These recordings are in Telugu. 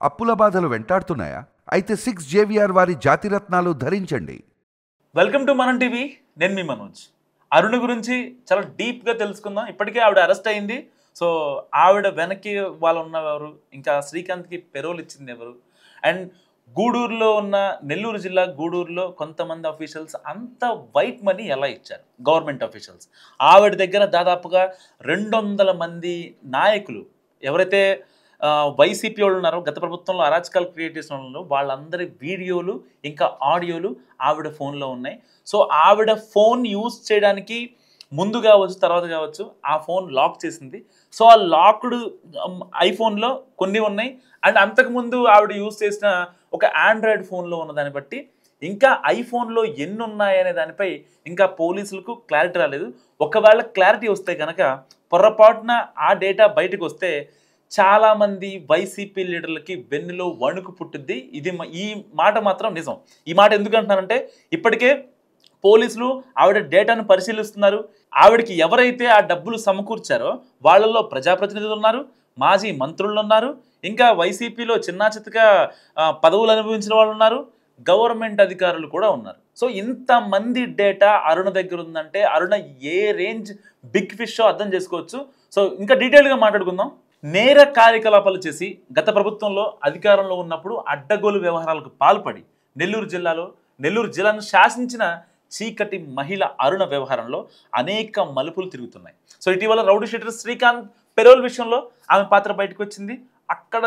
అప్పుల బాధలు వెంటాడుతున్నాయా? అయితే 6 జేవిఆర్ వారి జాతిరత్నాలు ధరించండి. వెల్కమ్ టు మనం టీవీ. నేను మీ మనోజ్. అరుణ్ గురించి చాలా డీప్గా తెలుసుకుందాం. ఇప్పటికే ఆవిడ అరెస్ట్ అయింది. సో ఆవిడ వెనక్కి వాళ్ళు ఉన్నవారు, ఇంకా శ్రీకాంత్కి పెరోల్ ఇచ్చింది ఎవరు, అండ్ గూడూరులో ఉన్న నెల్లూరు జిల్లా గూడూరులో కొంతమంది అఫీషియల్స్ అంత వైట్ మనీ ఎలా ఇచ్చారు, గవర్నమెంట్ అఫీషియల్స్. ఆవిడ దగ్గర దాదాపుగా 200 మంది నాయకులు ఎవరైతే వైసీపీ వాళ్ళు ఉన్నారో, గత ప్రభుత్వంలో అరాచకాలు క్రియేట్ చేసిన వాళ్ళు, వాళ్ళందరి వీడియోలు ఇంకా ఆడియోలు ఆవిడ ఫోన్లో ఉన్నాయి. సో ఆవిడ ఫోన్ యూజ్ చేయడానికి ముందు కావచ్చు, తర్వాత కావచ్చు, ఆ ఫోన్ లాక్ చేసింది. సో ఆ లాక్డ్ ఐఫోన్లో కొన్ని ఉన్నాయి, అండ్ అంతకుముందు ఆవిడ యూజ్ చేసిన ఒక ఆండ్రాయిడ్ ఫోన్లో ఉన్న దాన్ని బట్టి ఇంకా ఐఫోన్లో ఎన్ని ఉన్నాయనే దానిపై ఇంకా పోలీసులకు క్లారిటీ రాలేదు. ఒకవేళ క్లారిటీ వస్తే కనుక పొరపాటున ఆ డేటా బయటకు వస్తే చాలామంది వైసీపీ లీడర్లకి వెన్నులో వణుకు పుట్టుద్ది. ఈ మాట మాత్రం నిజం. ఈ మాట ఎందుకు అంటున్నానంటే, ఇప్పటికే పోలీసులు ఆవిడ డేటాను పరిశీలిస్తున్నారు. ఆవిడకి ఎవరైతే ఆ డబ్బులు సమకూర్చారో వాళ్ళల్లో ప్రజాప్రతినిధులు ఉన్నారు, మాజీ మంత్రులు ఉన్నారు, ఇంకా వైసీపీలో చిన్నా చిత్తగా పదవులు అనుభవించిన వాళ్ళు ఉన్నారు, గవర్నమెంట్ అధికారులు కూడా ఉన్నారు. సో ఇంతమంది డేటా అరుణ దగ్గర ఉందంటే అరుణ ఏ రేంజ్ బిగ్ ఫిష్ అర్థం చేసుకోవచ్చు. సో ఇంకా డీటెయిల్గా మాట్లాడుకుందాం. నేర కార్యకలాపాలు చేసి గత ప్రభుత్వంలో అధికారంలో ఉన్నప్పుడు అడ్డగోలు వ్యవహారాలకు పాల్పడి నెల్లూరు జిల్లాను శాసించిన చీకటి మహిళ అరుణ వ్యవహారంలో అనేక మలుపులు తిరుగుతున్నాయి. సో ఇటీవల రౌడీ షీటర్ శ్రీకాంత్ పెరోల్ విషయంలో ఆమె పాత్ర బయటకు వచ్చింది. అక్కడ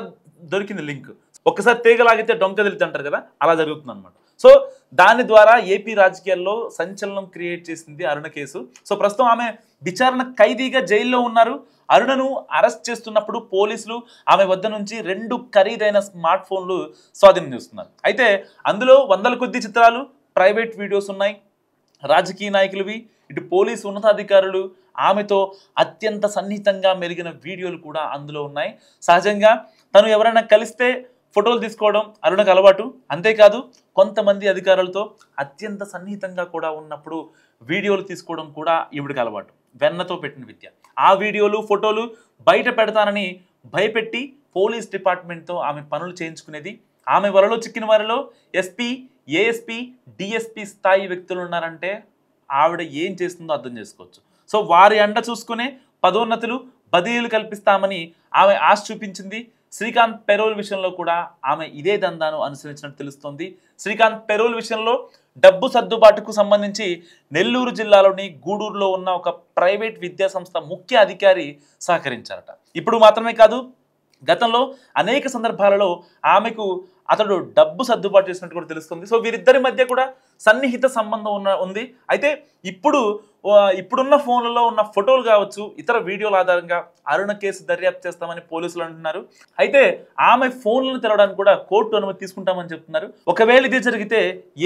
దొరికింది లింక్. ఒక్కసారి తీగలాగితే డొంక తెలితే అంటారు కదా, అలా జరుగుతుంది అనమాట. సో దాని ద్వారా ఏపీ రాజకీయాల్లో సంచలనం క్రియేట్ చేసింది అరుణ కేసు. సో ప్రస్తుతం ఆమె విచారణ ఖైదీగా జైల్లో ఉన్నారు. అరుణను అరెస్ట్ చేస్తున్నప్పుడు పోలీసులు ఆమె వద్ద నుంచి 2 ఖరీదైన స్మార్ట్ ఫోన్లు స్వాధీనం చేస్తున్నారు. అయితే అందులో 100 కొద్ది చిత్రాలు, ప్రైవేట్ వీడియోస్ ఉన్నాయి, రాజకీయ నాయకులవి, ఇటు పోలీసు ఉన్నతాధికారులు ఆమెతో అత్యంత సన్నిహితంగా మెలిగిన వీడియోలు కూడా అందులో ఉన్నాయి. సహజంగా తను ఎవరైనా కలిస్తే ఫోటోలు తీసుకోవడం అరుణకు అలవాటు. అంతేకాదు కొంతమంది అధికారులతో అత్యంత సన్నిహితంగా కూడా ఉన్నప్పుడు వీడియోలు తీసుకోవడం కూడా ఈవిడికి అలవాటు. వెన్నతో పెట్టిన విద్య. ఆ వీడియోలు, ఫోటోలు బయట పెడతానని భయపెట్టి పోలీస్ డిపార్ట్మెంట్తో ఆమె పనులు చేయించుకునేది. ఆమె వలలో చిక్కిన వారిలో ఎస్పీ, ఏఎస్పీ, డిఎస్పీ స్థాయి వ్యక్తులు ఉన్నారంటే ఆవిడ ఏం చేస్తుందో అర్థం చేసుకోవచ్చు. సో వారి అండ చూసుకునే పదోన్నతులు, బదిలీలు కల్పిస్తామని ఆమె ఆశ చూపించింది. శ్రీకాంత్ పెరోల్ విషయంలో కూడా ఆమె ఇదే దందాను అనుసరించినట్టు తెలుస్తోంది. శ్రీకాంత్ పెరోల్ విషయంలో డబ్బు సర్దుబాటుకు సంబంధించి నెల్లూరు జిల్లాలోని గూడూరులో ఉన్న ఒక ప్రైవేట్ విద్యా సంస్థ ముఖ్య అధికారి సహకరించారట. ఇప్పుడు మాత్రమే కాదు, గతంలో అనేక సందర్భాలలో ఆమెకు అతడు డబ్బు సర్దుబాటు చేసినట్టు కూడా తెలుస్తుంది. సో వీరిద్దరి మధ్య కూడా సన్నిహిత సంబంధం ఉంది. అయితే ఇప్పుడున్న ఫోన్లలో ఉన్న ఫోటోలు కావచ్చు, ఇతర వీడియోల ఆధారంగా అరుణ కేసు దర్యాప్తు చేస్తామని పోలీసులు అంటున్నారు. అయితే ఆమె ఫోన్లను తెరవడానికి కూడా కోర్టు అనుమతి తీసుకుంటామని చెప్తున్నారు. ఒకవేళ ఇది జరిగితే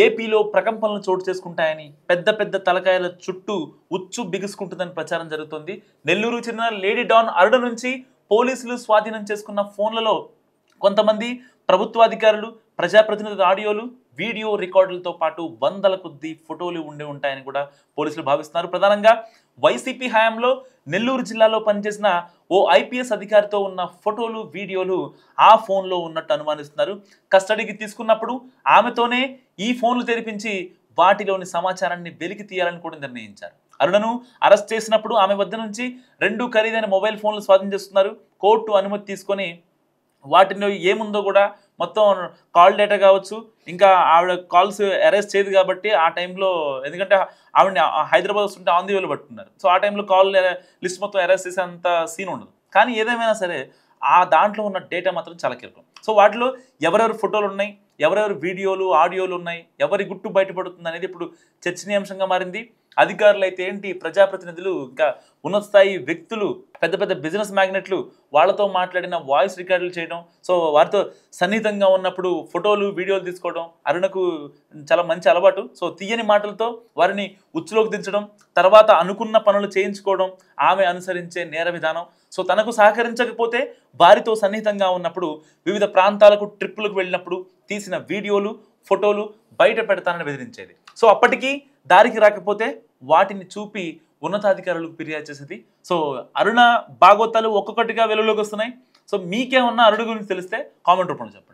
ఏపీలో ప్రకంపనలు చోటు చేసుకుంటాయని, పెద్ద పెద్ద తలకాయల చుట్టూ ఉచ్చు బిగుసుకుంటుందని ప్రచారం జరుగుతుంది. నెల్లూరుకు చెందిన లేడీ డాన్ అరుణ నుంచి పోలీసులు స్వాధీనం చేసుకున్న ఫోన్లలో కొంతమంది ప్రభుత్వాధికారులు, ప్రజాప్రతినిధుల ఆడియోలు, వీడియో రికార్డులతో పాటు 100 కొద్ది ఫోటోలు ఉండి ఉంటాయని కూడా పోలీసులు భావిస్తున్నారు. ప్రధానంగా వైసీపీ హయాంలో నెల్లూరు జిల్లాలో పనిచేసిన ఓ ఐపీఎస్ అధికారితో ఉన్న ఫోటోలు, వీడియోలు ఆ ఫోన్లో ఉన్నట్టు అనుమానిస్తున్నారు. కస్టడీకి తీసుకున్నప్పుడు ఆమెతోనే ఈ ఫోన్లు తెరిపించి వాటిలోని సమాచారాన్ని వెలికి తీయాలని కూడా నిర్ణయించారు. అరుణను అరెస్ట్ చేసినప్పుడు ఆమె వద్ద నుంచి 2 ఖరీదైన మొబైల్ ఫోన్లు స్వాధీనం చేస్తున్నారు. కోర్టు అనుమతి తీసుకొని వాటిలో ఏముందో కూడా మొత్తం కాల్ డేటా కావచ్చు, ఇంకా ఆవిడ కాల్స్ అరెస్ట్ చేయదు కాబట్టి ఆ టైంలో, ఎందుకంటే ఆవిడని హైదరాబాద్ వస్తుంటే ఆన్ ది వేలో పట్టుకున్నారు. సో ఆ టైంలో కాల్ లిస్ట్ మొత్తం అరెస్ట్ చేసేంత సీన్ ఉండదు. కానీ ఏదేమైనా సరే ఆ దాంట్లో ఉన్న డేటా మాత్రం చాలా కీలకం. సో వాటిలో ఎవరెవరు ఫోటోలు ఉన్నాయి, ఎవరెవరు వీడియోలు, ఆడియోలు ఉన్నాయి, ఎవరి గుట్టు బయటపడుతుంది అనేది ఇప్పుడు చర్చనీయాంశంగా మారింది. అధికారులు అయితే ఏంటి, ప్రజాప్రతినిధులు, ఇంకా ఉన్నత స్థాయి వ్యక్తులు, పెద్ద పెద్ద బిజినెస్ మ్యాగ్నెట్లు వాళ్ళతో మాట్లాడిన వాయిస్ రికార్డులు చేయడం, సో వారితో సన్నిహితంగా ఉన్నప్పుడు ఫోటోలు, వీడియోలు తీసుకోవడం అరుణకు చాలా మంచి అలవాటు. సో తీయని మాటలతో వారిని ఉచ్చులోకి దించడం, తర్వాత అనుకున్న పనులు చేయించుకోవడం ఆమె అనుసరించే నేర విధానం. సో తనకు సహకరించకపోతే వారితో సన్నిహితంగా ఉన్నప్పుడు వివిధ ప్రాంతాలకు ట్రిప్పులకు వెళ్ళినప్పుడు తీసిన వీడియోలు, ఫోటోలు బయట పెడతానని బెదిరించేది. సో అప్పటికి దారికి రాకపోతే వాటిని చూపి ఉన్నతాధికారులకు ఫిర్యాదు చేసేది. సో అరుణ భాగోతాలు ఒక్కొక్కటిగా వెలుగులోకి వస్తున్నాయి. సో మీకేమన్నా అరుణ గురించి తెలిస్తే కామెంట్ రూపంలో చెప్పండి.